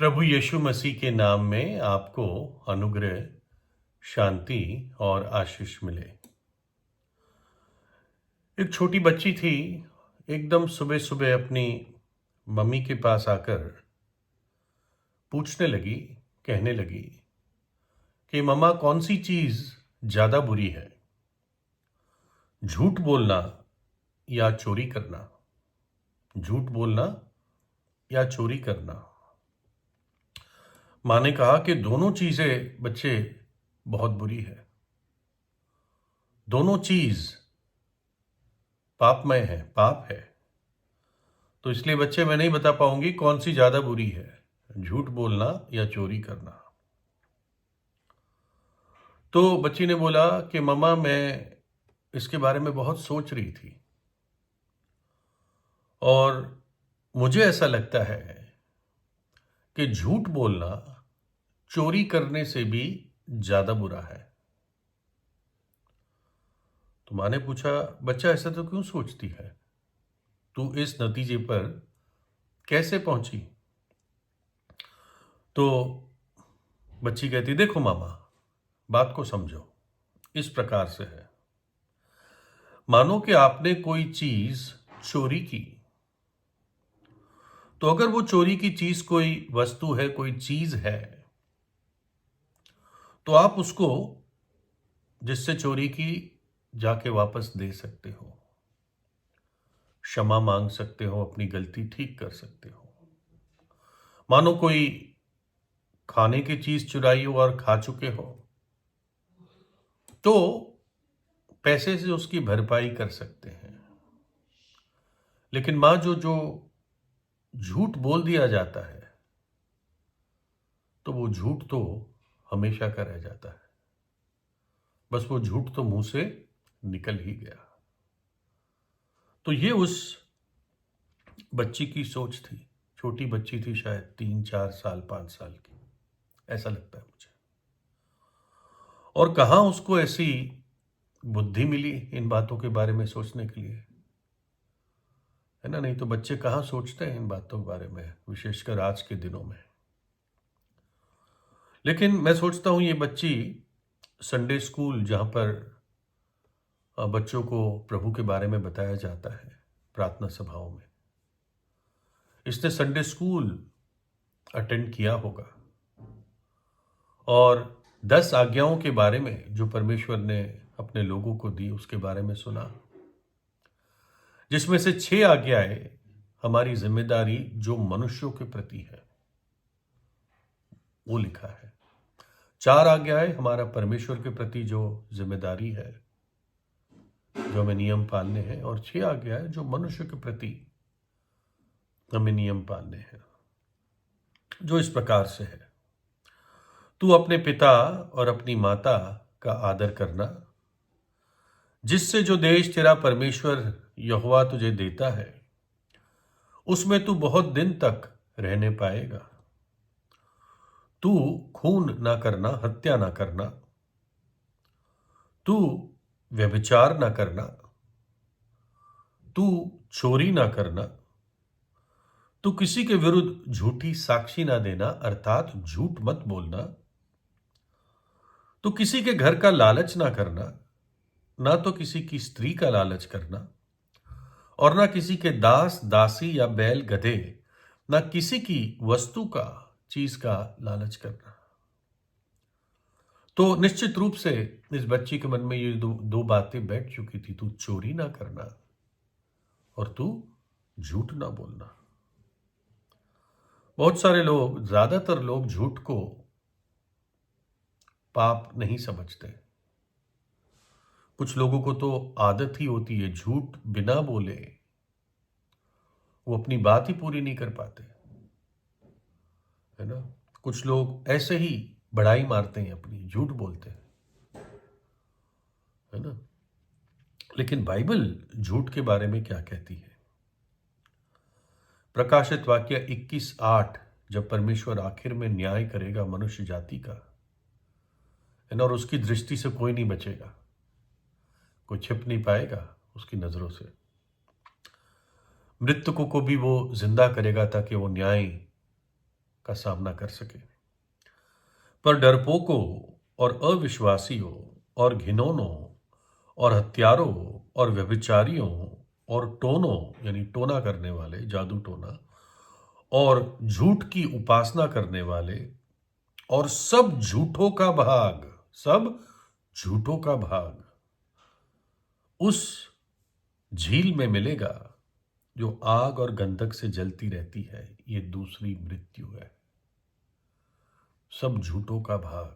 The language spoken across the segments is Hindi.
प्रभु यीशु मसीह के नाम में आपको अनुग्रह, शांति और आशीष मिले। एक छोटी बच्ची थी, एकदम सुबह सुबह अपनी मम्मी के पास आकर पूछने लगी, कहने लगी कि मम्मा कौन सी चीज़ ज़्यादा बुरी है, झूठ बोलना या चोरी करना? झूठ बोलना या चोरी करना? माँ ने कहा कि दोनों चीज़ें बच्चे बहुत बुरी है, दोनों चीज़ पापमय है, पाप है। तो इसलिए बच्चे मैं नहीं बता पाऊंगी कौन सी ज़्यादा बुरी है, झूठ बोलना या चोरी करना। तो बच्ची ने बोला कि मम्मा मैं इसके बारे में बहुत सोच रही थी और मुझे ऐसा लगता है कि झूठ बोलना चोरी करने से भी ज़्यादा बुरा है। तो माँ ने पूछा, बच्चा ऐसा तो क्यों सोचती है, तू इस नतीजे पर कैसे पहुंची? तो बच्ची कहती, देखो मामा, बात को समझो, इस प्रकार से है। मानो कि आपने कोई चीज चोरी की, तो अगर वो चोरी की चीज कोई वस्तु है, कोई चीज है, तो आप उसको जिससे चोरी की जाके वापस दे सकते हो, क्षमा मांग सकते हो, अपनी गलती ठीक कर सकते हो। मानो कोई खाने की चीज चुराई हो और खा चुके हो, तो पैसे से उसकी भरपाई कर सकते हैं। लेकिन मां जो झूठ बोल दिया जाता है, तो वो झूठ तो हमेशा का रह जाता है। बस वो झूठ तो मुंह से निकल ही गया। तो ये उस बच्ची की सोच थी। छोटी बच्ची थी, शायद 3-4 साल 5 साल की, ऐसा लगता है मुझे। और कहां उसको ऐसी बुद्धि मिली इन बातों के बारे में सोचने के लिए, है ना? नहीं तो बच्चे कहां सोचते हैं इन बातों के बारे में, विशेषकर आज के दिनों में। लेकिन मैं सोचता हूं ये बच्ची संडे स्कूल, जहां पर बच्चों को प्रभु के बारे में बताया जाता है, प्रार्थना सभाओं में, इसने संडे स्कूल अटेंड किया होगा और 10 आज्ञाओं के बारे में जो परमेश्वर ने अपने लोगों को दी, उसके बारे में सुना, जिसमें से 6 आज्ञाएं हमारी जिम्मेदारी जो मनुष्यों के प्रति है वो लिखा है। 4 आज्ञाएं हमारा परमेश्वर के प्रति जो जिम्मेदारी है, जो हमें नियम पालने हैं, और 6 आज्ञाएं जो मनुष्य के प्रति हमें नियम पालने हैं, जो इस प्रकार से है। तू अपने पिता और अपनी माता का आदर करना, जिससे जो देश तेरा परमेश्वर यहोवा तुझे देता है उसमें तू बहुत दिन तक रहने पाएगा। तू खून ना करना, हत्या ना करना, तू व्यभिचार ना करना, तू चोरी ना करना, तू किसी के विरुद्ध झूठी साक्षी ना देना, अर्थात झूठ मत बोलना, तू किसी के घर का लालच ना करना, ना तो किसी की स्त्री का लालच करना, और ना किसी के दास दासी या बैल गधे, ना किसी की वस्तु का, चीज का लालच करना। तो निश्चित रूप से इस बच्ची के मन में ये दो बातें बैठ चुकी थी, तू चोरी ना करना और तू झूठ ना बोलना। बहुत सारे लोग, ज्यादातर लोग झूठ को पाप नहीं समझते। कुछ लोगों को तो आदत ही होती है, झूठ बिना बोले वो अपनी बात ही पूरी नहीं कर पाते, है ना? कुछ लोग ऐसे ही बढ़ाई मारते हैं, अपनी झूठ बोलते हैं, है ना? लेकिन बाइबल झूठ के बारे में क्या कहती है? प्रकाशित वाक्य 21:8, जब परमेश्वर आखिर में न्याय करेगा मनुष्य जाति का, है ना, और उसकी दृष्टि से कोई नहीं बचेगा, कोई छिप नहीं पाएगा उसकी नजरों से। मृतकों को भी वो जिंदा करेगा ताकि वो न्याय का सामना कर सके। पर डरपोकों और अविश्वासियों और घिनौनों और हत्यारों और व्यभिचारियों और टोनों यानी टोना करने वाले, जादू टोना, और झूठ की उपासना करने वाले और सब झूठों का भाग, सब झूठों का भाग उस झील में मिलेगा जो आग और गंधक से जलती रहती है। ये दूसरी मृत्यु है। सब झूठों का भाग।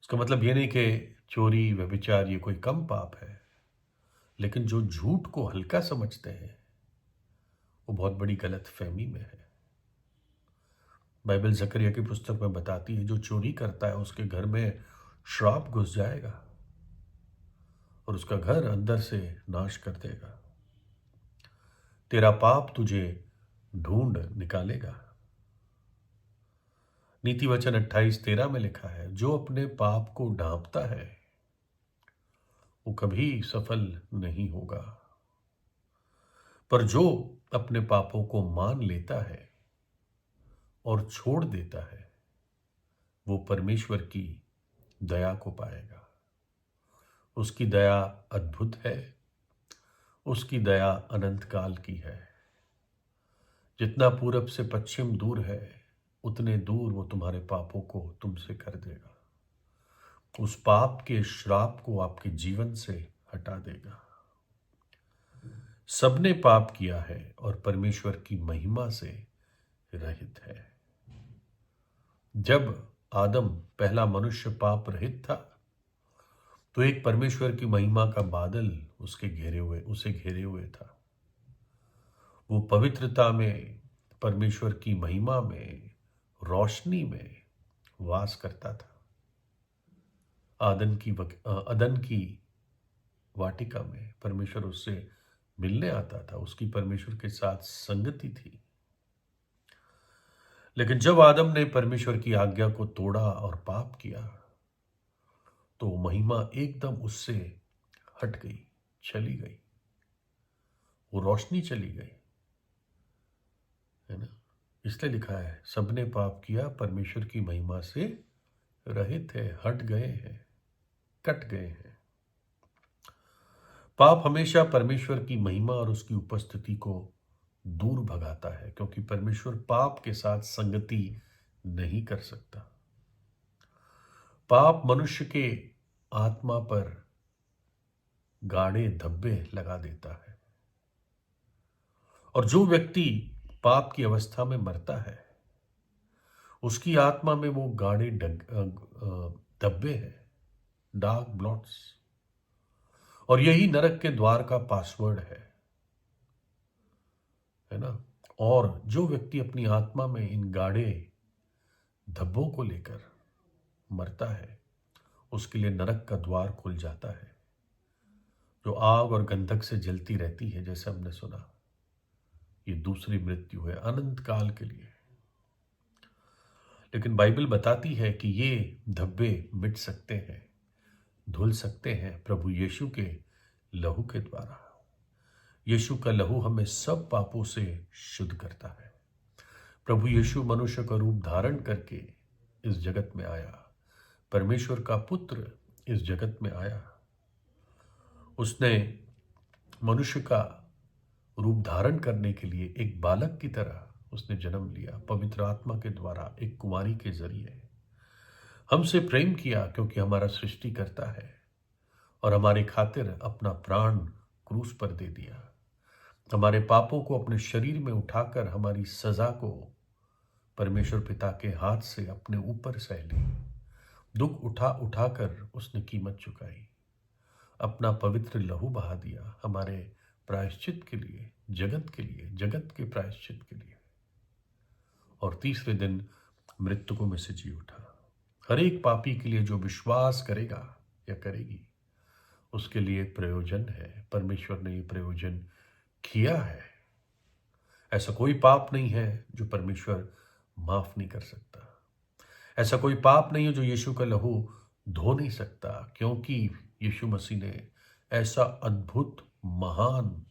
इसका मतलब ये नहीं कि चोरी व्यभिचार ये कोई कम पाप है, लेकिन जो झूठ को हल्का समझते हैं वो बहुत बड़ी गलत फहमी में है। बाइबल जकरिया की पुस्तक में बताती है जो चोरी करता है उसके घर में श्राप घुस जाएगा और उसका घर अंदर से नाश कर देगा। तेरा पाप तुझे ढूंढ निकालेगा। नीति वचन 28:13 में लिखा है, जो अपने पाप को ढांपता है वो कभी सफल नहीं होगा, पर जो अपने पापों को मान लेता है और छोड़ देता है वो परमेश्वर की दया को पाएगा। उसकी दया अद्भुत है, उसकी दया अनंत काल की है। जितना पूरब से पश्चिम दूर है उतने दूर वो तुम्हारे पापों को तुमसे कर देगा। उस पाप के श्राप को आपके जीवन से हटा देगा। सबने पाप किया है और परमेश्वर की महिमा से रहित है। जब आदम पहला मनुष्य पाप रहित था तो एक परमेश्वर की महिमा का बादल उसे घेरे हुए था। वो पवित्रता में, परमेश्वर की महिमा में, रोशनी में वास करता था। अदन की वाटिका में परमेश्वर उससे मिलने आता था, उसकी परमेश्वर के साथ संगति थी। लेकिन जब आदम ने परमेश्वर की आज्ञा को तोड़ा और पाप किया तो महिमा एकदम उससे हट गई, चली गई, वो रोशनी चली गई, है ना। इसलिए लिखा है सबने पाप किया, परमेश्वर की महिमा से रहित है, हट गए हैं, कट गए हैं। पाप हमेशा परमेश्वर की महिमा और उसकी उपस्थिति को दूर भगाता है, क्योंकि परमेश्वर पाप के साथ संगति नहीं कर सकता। पाप मनुष्य के आत्मा पर गाढ़े धब्बे लगा देता है, और जो व्यक्ति पाप की अवस्था में मरता है उसकी आत्मा में वो गाढ़े धब्बे हैं, डार्क ब्लॉट्स, और यही नरक के द्वार का पासवर्ड है ना। और जो व्यक्ति अपनी आत्मा में इन गाढ़े धब्बों को लेकर मरता है उसके लिए नरक का द्वार खुल जाता है, जो आग और गंधक से जलती रहती है। जैसे हमने सुना, ये दूसरी मृत्यु है अनंत काल के लिए। लेकिन बाइबल बताती है कि ये धब्बे मिट सकते हैं, धुल सकते हैं प्रभु यीशु के लहू के द्वारा। यीशु का लहू हमें सब पापों से शुद्ध करता है। प्रभु यीशु मनुष्य का रूप धारण करके इस जगत में आया, परमेश्वर का पुत्र इस जगत में आया। उसने मनुष्य का रूप धारण करने के लिए एक बालक की तरह उसने जन्म लिया, पवित्र आत्मा के द्वारा, एक कुमारी के जरिए हमसे प्रेम किया, क्योंकि हमारा सृष्टि करता है, और हमारे खातिर अपना प्राण क्रूस पर दे दिया। हमारे पापों को अपने शरीर में उठाकर हमारी सजा को परमेश्वर पिता के हाथ से अपने ऊपर सह ली। दुख उठाकर उसने कीमत चुकाई, अपना पवित्र लहू बहा दिया हमारे प्रायश्चित के लिए, जगत के लिए, जगत के प्रायश्चित के लिए, और तीसरे दिन मृतकों में से जी उठा। हर एक पापी के लिए जो विश्वास करेगा या करेगी उसके लिए प्रयोजन है। परमेश्वर ने ये प्रयोजन किया है। ऐसा कोई पाप नहीं है जो परमेश्वर माफ नहीं कर सकता। ऐसा कोई पाप नहीं है जो यीशु का लहू धो नहीं सकता, क्योंकि यीशु मसीह ने ऐसा अद्भुत, महान,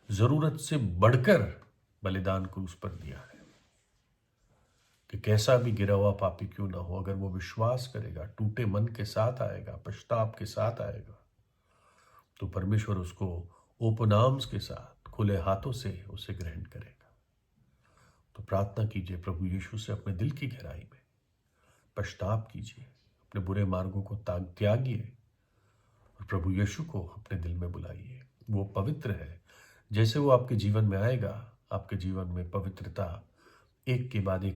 जरूरत से बढ़कर बलिदान क्रूस पर दिया है कि कैसा भी गिरा हुआ पापी क्यों ना हो, अगर वो विश्वास करेगा, टूटे मन के साथ आएगा, पश्चाताप के साथ आएगा, तो परमेश्वर उसको ओपन आर्म्स के साथ, खुले हाथों से उसे ग्रहण करेगा। तो प्रार्थना कीजिए प्रभु यीशु से अपने दिल की गहराई में, पश्चाताप कीजिए, अपने बुरे मार्गों को त्यागिए और प्रभु यीशु को अपने दिल में बुलाइए। वो पवित्र है, जैसे वो आपके जीवन में आएगा, आपके जीवन में पवित्रता एक के बाद एक